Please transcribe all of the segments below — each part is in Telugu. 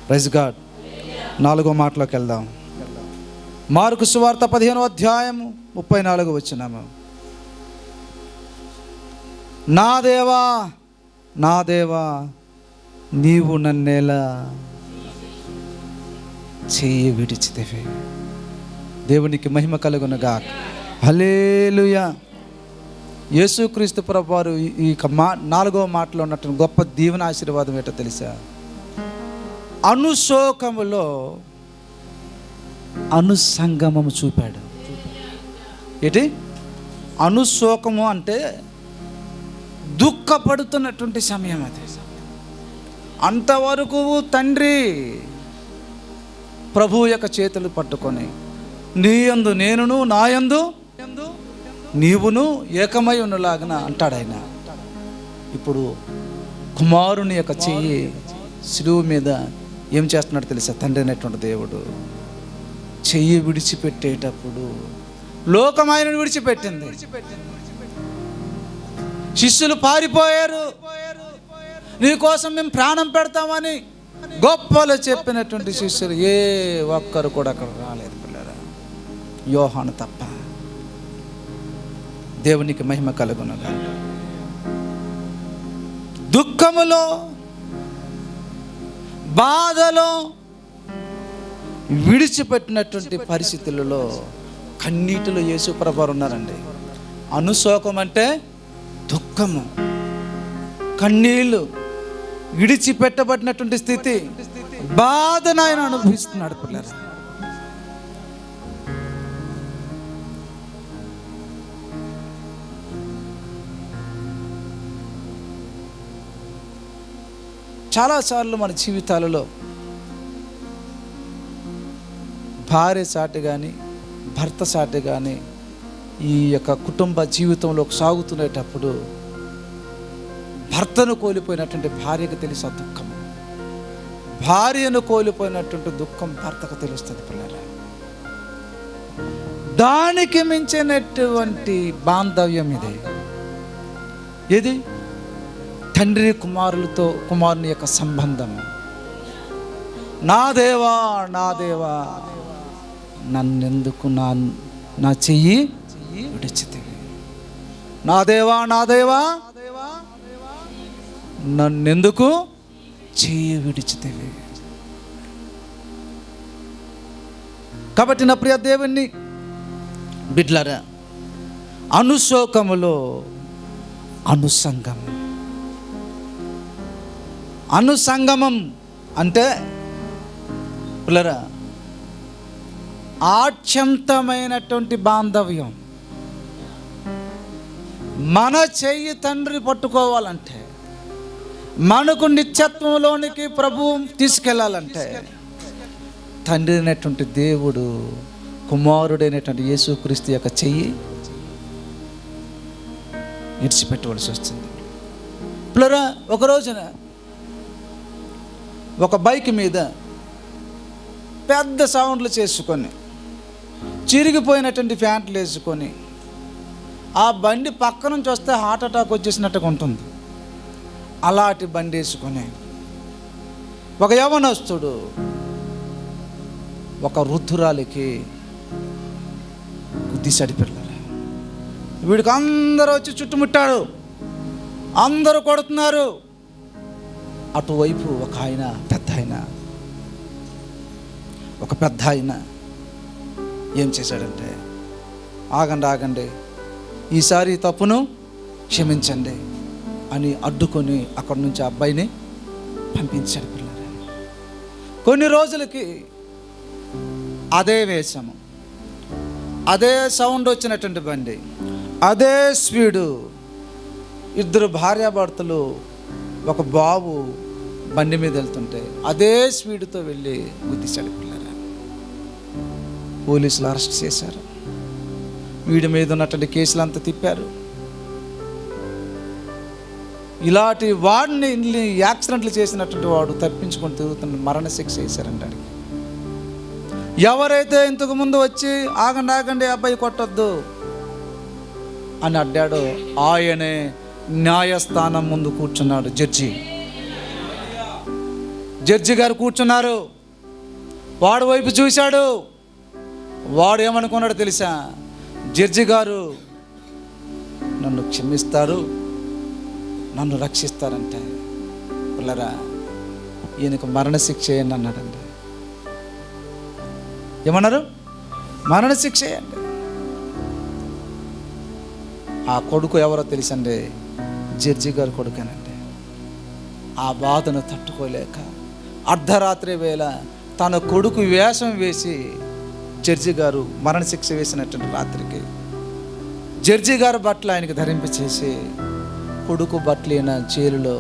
Praise God. 4వ మాటలోకి వెళ్దాం. మార్కు సువార్త 15వ అధ్యాయము 34వ వచనము. నా దేవా నా దేవా నీవు నన్నేలా చెయ్యి విడిచితివి. దేవునికి మహిమ కలుగునుగాక. హల్లెలూయా. యేసుక్రీస్తు ప్రభువారు ఈ 4వ మాటలో ఉన్నటువంటి గొప్ప దీవెన ఆశీర్వాదం ఏంటో తెలుసా? అనుశోకములో అనుసంగమము చూపాడు. ఏంటి అనుశోకము అంటే? దుఃఖపడుతున్నటువంటి సమయం అది. అంతవరకు తండ్రి ప్రభువు యొక్క చేతులు పట్టుకొని నీ యందు నేనును నా యందు నీవును ఏకమై ఉన్నలాగన అంటాడు ఆయన. ఇప్పుడు కుమారుని యొక్క చెయ్యి శిలువ మీద ఏం చేస్తున్నాడు తెలుసా? తండ్రి అనేటువంటి దేవుడు చెయ్యి విడిచిపెట్టేటప్పుడు లోకం ఆయనను విడిచిపెట్టింది. శిష్యులు పారిపోయారు. నీ కోసం మేము ప్రాణం పెడతామని గొప్పలు చెప్పినటువంటి శిష్యులు ఏ ఒక్కరు కూడా అక్కడ రాలేదు పిల్లరా, యోహాను తప్ప. దేవునికి మహిమ కలుగునుగా. దుఃఖములో బాధలో విడిచిపెట్టినటువంటి పరిస్థితులలో కన్నీటిలో యేసు ప్రభువారు ఉన్నారండి. అనుశోకం అంటే దుఃఖము, కన్నీళ్ళు, విడిచిపెట్టబడినటువంటి స్థితి, బాధను ఆయన అనుభవిస్తున్నాడు పిల్లలు. చాలాసార్లు మన జీవితాలలో భార్య సాటి కానీ భర్త సాటి కానీ ఈ యొక్క కుటుంబ జీవితంలో సాగుతునేటప్పుడు భర్తను కోల్పోయినటువంటి భార్యకు తెలిసే దుఃఖం, భార్యను కోల్పోయినటువంటి దుఃఖం భర్తకు తెలుస్తుంది పిల్లలు. దానికి మించినటువంటి బాంధవ్యం ఇది. ఇది తండ్రి కుమారుని యొక్క సంబంధం. నా దేవా నా దేవా నన్నెందుకు నా చెయ్యి విడిచితివి. నా దేవా నా దేవా నన్నెందుకు చెయ్యి విడిచితివి. కాబట్టి నా ప్రియ దేవుని బిడ్డలారా, అనుశోకములో అనుసంగమం అంటే పిల్లరా ఆత్యంతమైనటువంటి బాంధవ్యం. మన చెయ్యి తండ్రి పట్టుకోవాలంటే, మనకు నిత్యత్వంలోనికి ప్రభువు తీసుకెళ్ళాలంటే తండ్రి అయినటువంటి దేవుడు కుమారుడైనటువంటి యేసుక్రీస్తు యొక్క చెయ్యి విడిచిపెట్టవలసి వస్తుంది. పిల్లరా, ఒక రోజున ఒక బైక్ మీద పెద్ద సౌండ్లు చేసుకొని చిరిగిపోయినటువంటి ప్యాంట్లు వేసుకొని ఆ బండి పక్క నుంచి వస్తే హార్ట్ అటాక్ వచ్చేసినట్టుగా ఉంటుంది. అలాంటి బండి వేసుకొని ఒక యవనస్తుడు ఒక వృద్ధురాలికి గుద్దేశాడు పిల్లలు. వీడికి అందరూ వచ్చి చుట్టుముట్టాడు, అందరూ కొడుతున్నారు. అటువైపు ఒక పెద్ద ఆయన ఏం చేశాడంటే, ఆగండి ఈసారి తప్పును క్షమించండి అని అడ్డుకొని అక్కడి నుంచి అబ్బాయిని పంపించాడు పిల్లలు. కొన్ని రోజులకి అదే వేషము, అదే సౌండ్ వచ్చినటువంటి బండి, అదే స్పీడు, ఇద్దరు భార్యాభర్తలు ఒక బాబు బండి మీద వెళ్తుంటే అదే స్పీడ్తో వెళ్ళి గుద్దేశాడు పిల్లలు. పోలీసులు అరెస్ట్ చేశారు. వీడి మీద ఉన్నటువంటి కేసులంతా తిప్పారు. ఇలాంటి వాడిని యాక్సిడెంట్లు చేసినటువంటి వాడు తప్పించుకొని తిరుగుతున్న మరణశిక్ష వేశారండి. ఎవరైతే ఇంతకు ముందు వచ్చి ఆగండి అబ్బాయి కొట్టొద్దు అని అడ్డాడో ఆయనే న్యాయస్థానం ముందు కూర్చున్నాడు జడ్జి. జడ్జి గారు కూర్చున్నారు. వాడు వైపు చూశాడు. వాడు ఏమనుకున్నాడు తెలుసా? జడ్జి గారు నన్ను క్షమిస్తారు, నన్ను రక్షిస్తారంటే పిల్లరా ఈయనకు మరణశిక్ష వేయండి అన్నాడండి. ఏమన్నారు? మరణశిక్ష వేయండి. ఆ కొడుకు ఎవరో తెలుసండి? జడ్జి గారు కొడుకేనండి. ఆ బాధను తట్టుకోలేక అర్ధరాత్రి వేళ తన కొడుకు వేషం వేసి జడ్జి గారు మరణశిక్ష వేసినటువంటి రాత్రికి జడ్జి గారు బట్టలు ఆయనకి ధరింపచేసి కొడుకు బట్టలు ఈయన జైలులో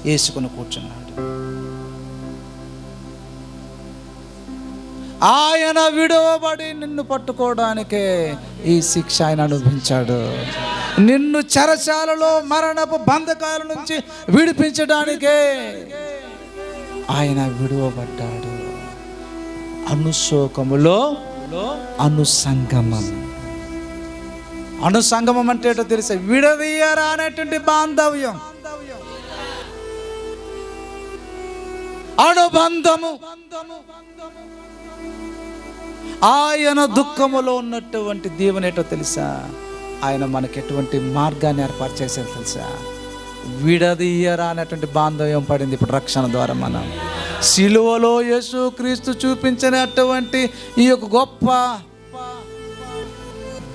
వేసుకుని కూర్చున్నాడు. ఆయన విడువబడి నిన్ను పట్టుకోవడానికే ఈ శిక్ష ఆయన అనుభవించాడు. నిన్ను చెరసాలలో మరణపు బంధకాల నుంచి విడిపించడానికే ఆయన విడువబడ్డాడు. అనుశోకములో అనుసంగమం. అనుసంగమం అంటే ఏంటో తెలుసా? విడదీయరా అనేటువంటి బాంధవ్యం, అనుబంధము. ఆయన దుఃఖములో ఉన్నటువంటి దీవెన ఏంటో తెలుసా? ఆయన మనకి ఎటువంటి మార్గాన్ని ఏర్పాటు చేసేది తెలుసా? విడదీయరా అనేటువంటి బాంధవ్యం పడింది ఇప్పుడు రక్షణ ద్వారా. మనం సిలువలో యేసు క్రీస్తు చూపించినటువంటి ఈ యొక్క గొప్ప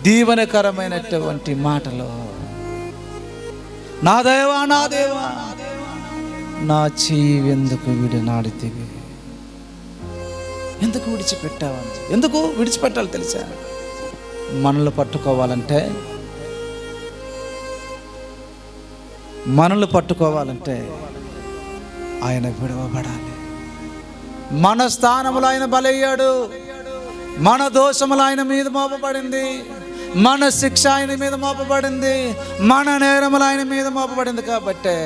దీవెనకరమైనటువంటి మాటలు, నా దేవా నా దేవా నా చెయ్యి ఎందుకు విడనాడితివి, ఎందుకు విడిచిపెట్టావని. ఎందుకు విడిచిపెట్టాలి తెలుసా? మనల్ని పట్టుకోవాలంటే ఆయన విడవబడాలి. మన స్థానములో ఆయన బలయ్యాడు. మన దోషములు ఆయన మీద మోపబడింది. మన శిక్ష ఆయన మీద మోపబడింది. మన నేరములు ఆయన మీద మోపబడింది. కాబట్టి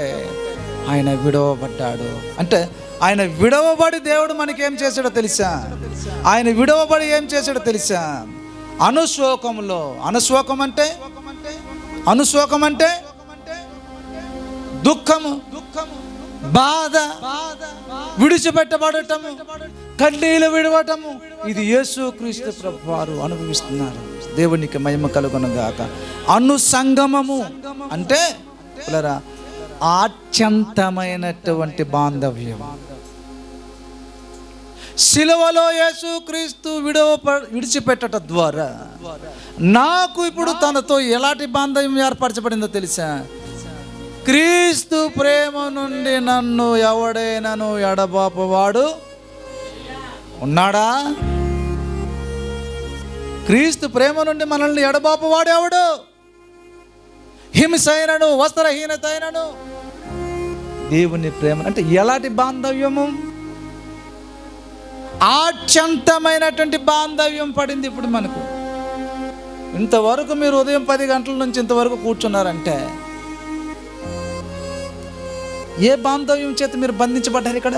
ఆయన విడవబడ్డాడు. అంటే ఆయన విడవబడి దేవుడు మనకేం చేశాడో తెలుసా? ఆయన విడవబడి ఏం చేశాడో తెలుసా? అనుశోకంలో, అనుశోకం అంటే దుఃఖము, బాధ, విడిచిపెట్టబడటము, కన్నీళ్ళు విడవటము, ఇది యేసుక్రీస్తు ప్రభువు వారు అనుభవిస్తున్నారు. దేవునికి మహిమ కలుగును గాక. అనుసంగమము అంటే పిల్లరా ఆత్యంతమైనటువంటి బాంధవ్యం. సిలువలో యేసుక్రీస్తు విడిచిపెట్టడం ద్వారా నాకు ఇప్పుడు తనతో ఎలాంటి బాంధవ్యం ఏర్పరచబడిందో తెలుసా? క్రీస్తు ప్రేమ నుండి నన్ను ఎవడైనాను ఎడబాపవాడు ఉన్నాడా? క్రీస్తు ప్రేమ నుండి మనల్ని ఎడబాపవాడు ఎవడు? హింసైనను వస్త్రహీనతైనను దేవుని ప్రేమ అంటే ఎలాంటి బాంధవ్యము? ఆత్యంతమైనటువంటి బాంధవ్యం పడింది ఇప్పుడు మనకు. ఇంతవరకు మీరు ఉదయం 10 గంటల నుంచి ఇంతవరకు కూర్చున్నారంటే ఏ బాంధవ్యం చేత మీరు బంధించబడ్డారు? ఇక్కడ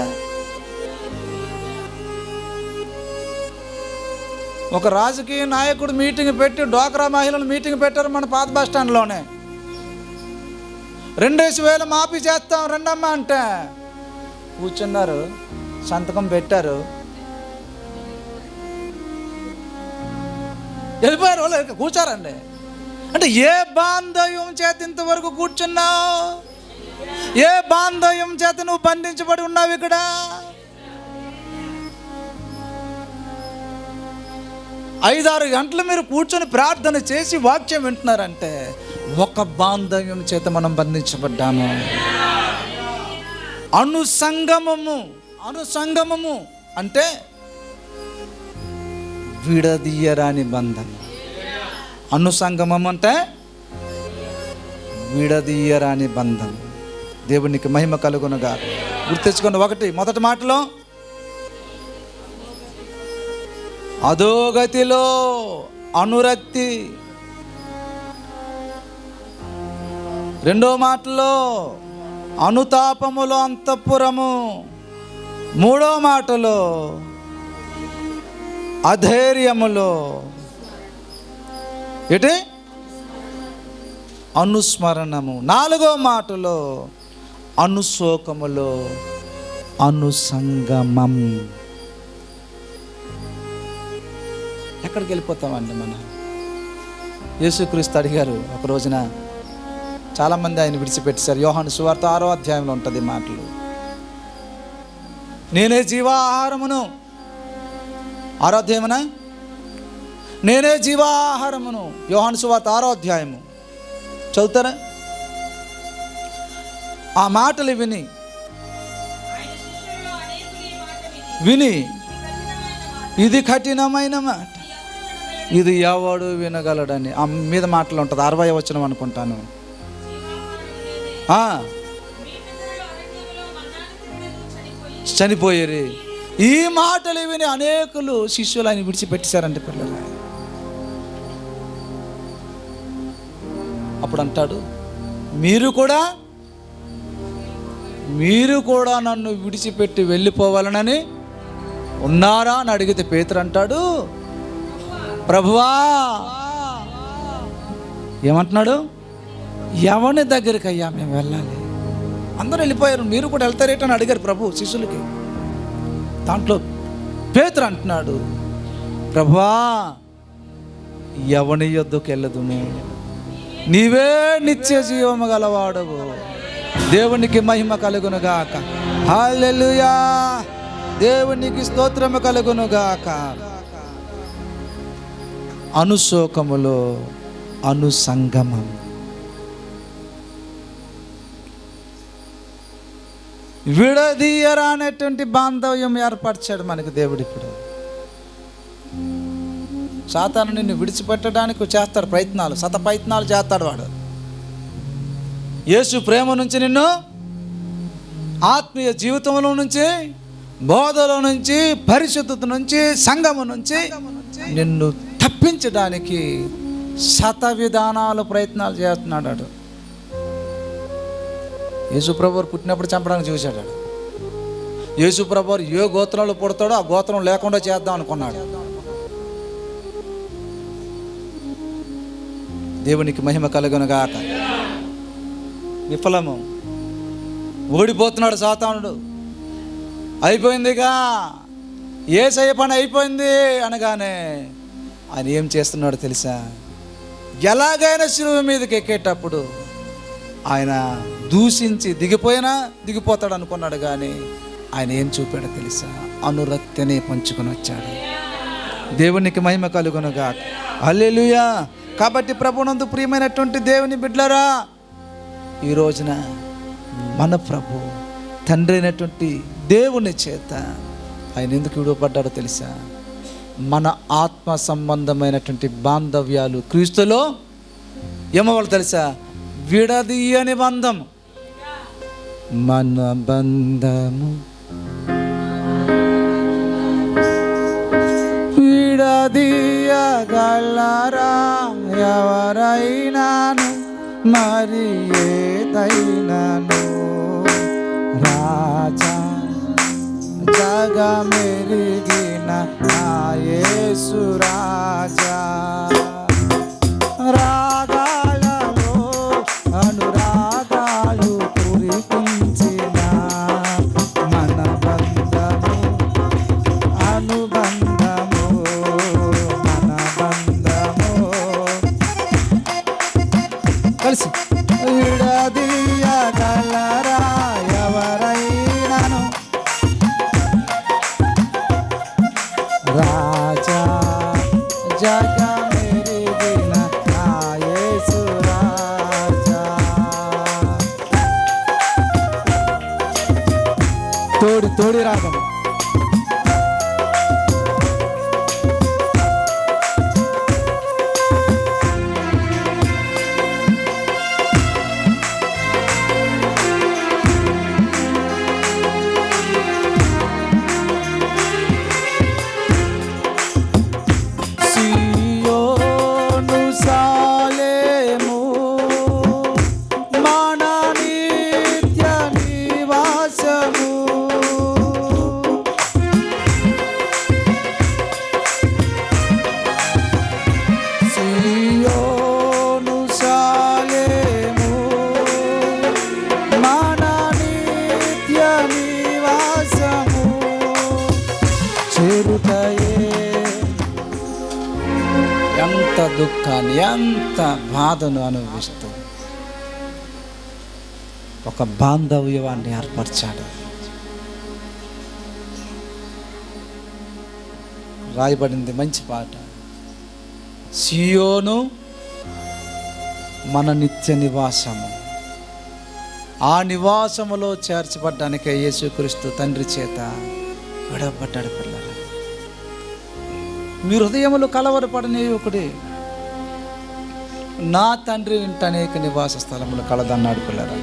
ఒక రాజకీయ నాయకుడు మీటింగ్ పెట్టి డ్వాక్రా మహిళలు మీటింగ్ పెట్టారు మన పాత బస్ స్టాండ్లోనే. 2,000 మాఫీ చేస్తాం రెండమ్మా అంటే కూర్చున్నారు, సంతకం పెట్టారు, వెళ్ళిపోయారు. వాళ్ళు కూర్చారండి. అంటే ఏ బాంధవ్యం చేత ఇంతవరకు కూర్చున్నావు? ఏ బాంధవ్యం చేత నువ్వు బంధించబడి ఉన్నావు? ఇక్కడ 5-6 గంటలు మీరు కూర్చొని ప్రార్థన చేసి వాక్యం వింటున్నారంటే ఒక బాంధవ్యం చేత మనం బంధించబడ్డాము. అనుసంగమము అంటే విడదీయరాని బంధం. అనుసంగమం అంటే విడదీయరాని బంధం. దేవునికి మహిమ కలుగునుగా. గుర్తించుకోండి. మొదటి మాటలో అధోగతిలో అనురక్తి, రెండో మాటలో అనుతాపములో అంతఃపురము, మూడో మాటలో అధైర్యములో అనుస్మరణము, నాలుగో మాటలో అనుశోకములో అనుసంగమం. ఎక్కడికి వెళ్ళిపోతామండి మనం? యేసుక్రీస్తు అడిగారు ఒక రోజున, చాలామంది ఆయన విడిచిపెట్టేశారు. యోహాను సువార్త 6వ అధ్యాయంలో ఉంటుంది మాటలు. నేనే జీవాహారమును, 6వ అధ్యాయమున నేనే జీవాహారమును. యోహాను సువార్త 6వ అధ్యాయము చదువుతారా? ఆ మాటలు విని ఇది కఠినమైన మాట, ఇది ఎవడు వినగలడని ఆ మీద మాటలు ఉంటుంది. 60వ వచనం అనుకుంటాను. చనిపోయేరి. ఈ మాటలు విని అనేకులు శిష్యులు ఆయన విడిచిపెట్టేశారంటే పిల్లలు. అప్పుడు అంటాడు, మీరు కూడా నన్ను విడిచిపెట్టి వెళ్ళిపోవాలనని ఉన్నారా అని అడిగితే పేతురు అంటాడు, ప్రభువా. ఏమంటున్నాడు? ఎవని దగ్గరికి అయ్యా మేము వెళ్ళాలి? అందరూ వెళ్ళిపోయారు, మీరు కూడా వెళ్తారేటని అడిగారు ప్రభు శిష్యులకి. దాంట్లో పేతురు అంటున్నాడు, ప్రభువా ఎవని యొద్దకు వెళ్ళదుము, నీవే నిత్య జీవము గలవాడవు. దేవునికి మహిమ కలుగునుగాక. హల్లెలూయా. దేవునికి స్తోత్రము కలుగునుగాక. అనుశోకములో అనుసంగమం. విడదీయరా అనేటువంటి బాంధవ్యం ఏర్పరిచాడు మనకి దేవుడు. ఇప్పుడు సాతాను నిన్ను విడిచిపెట్టడానికి చేస్తాడు ప్రయత్నాలు, ప్రయత్నాలు చేస్తాడు వాడు. యేసు ప్రేమ నుంచి, నిన్ను ఆత్మీయ జీవితంలో నుంచి, బోధలో నుంచి, పరిశుద్ధత నుంచి, సంఘము నుంచి నిన్ను తప్పించడానికి విధానాలు ప్రయత్నాలు చేస్తున్నాడు. యేసుప్రభువు పుట్టినప్పుడు చంపడానికి చూశాడు. యేసుప్రభువు ఏ గోత్రంలో పుడతాడో ఆ గోత్రం లేకుండా చేద్దాం అనుకున్నాడు. దేవునికి మహిమ కలుగునుగాక. విఫలము. ఓడిపోతున్నాడు సాతానుడు. అయిపోయిందిగా, యేసయ్య పని అయిపోయింది అనగానే ఆయన ఏం చేస్తున్నాడో తెలుసా? ఎలాగైనా శిలువ మీదకి ఎక్కేటప్పుడు ఆయన దూషించి దిగిపోతాడు అనుకున్నాడు. కానీ ఆయన ఏం చూపాడో తెలుసా? అనురక్తిని పంచుకొని వచ్చాడు. దేవునికి మహిమ కలుగునుగాక. హల్లెలూయా. కాబట్టి ప్రభునందు ప్రియమైనటువంటి దేవుని బిడ్డలారా, ఈ రోజున మన ప్రభు తండ్రి అయినటువంటి దేవుని చేత ఆయన ఎందుకు విడువబడ్డాడో తెలుసా? మన ఆత్మ సంబంధమైనటువంటి బాంధవ్యాలు క్రీస్తులో ఏమవ్వాలి తెలుసా? విడదీయని బంధం. మన బంధము విడదీయగలరా ఎవరైనాను, మరి ఏదైనాను. రాజా జగమెరిగిన నా యేసు రాజా, రాగాలలో అనురాగాలు కురిపించిన మన బంధము అనుబంధము, మన బంధము కలిసి విడదీయగలరా ఎవరైనాను. రాజా జగమెరిగిన నా యేసు రాజా. తోడి రాగం. ఎంత దుఃఖాన్ని, ఎంత బాధను అనుభవిస్తూ ఒక బాంధవ్యాన్ని ఏర్పరిచాడు. రాయబడింది మంచి పాట, సియోను మన నిత్య నివాసము. ఆ నివాసములో చేర్చబడ్డానికే యేసుక్రీస్తు తండ్రి చేత విడవబడ్డాడు. పిల్లలు, మీ హృదయములు కలవరపడనీయుకుడి, నా తండ్రి ఇంట అనేక నివాస స్థలములు కలదన్నాడు. పిల్లలు,